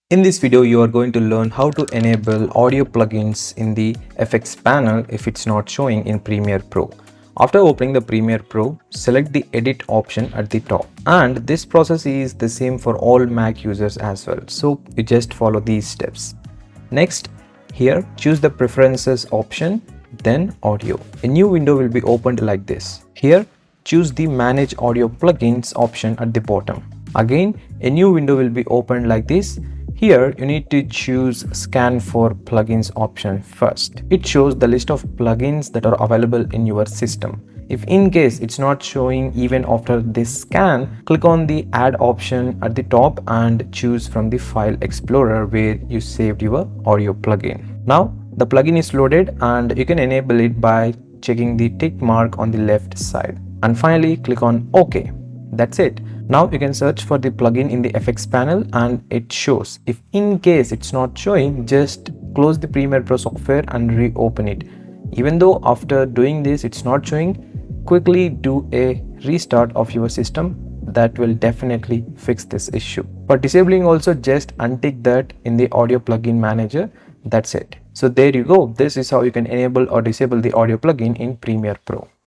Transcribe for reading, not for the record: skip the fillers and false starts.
In this video, you are going to learn how to enable audio plugins in the effects panel if it's not showing in Premiere Pro. After opening the Premiere Pro, select the edit option at the top. And this process is the same for all Mac users as well. So you just follow these steps. Next, here choose the preferences option, then audio. A new window will be opened like this. Here choose the manage audio plugins option at the bottom. Again, a new window will be opened like this. Here you need to choose scan for plugins option first. It shows the list of plugins that are available in your system. If in case it's not showing even after this scan, click on the add option at the top and choose from the file explorer where you saved your audio plugin. Now the plugin is loaded and you can enable it by checking the tick mark on the left side. And finally click on OK. That's it. Now you can search for the plugin in the effects panel and it shows. If in case it's not showing, just close the Premiere Pro software and reopen it. Even though after doing this it's not showing, quickly do a restart of your system. That will definitely fix this issue. For disabling also, just untick that in the audio plugin manager. That's it. So there you go. This is how you can enable or disable the audio plugin in Premiere Pro.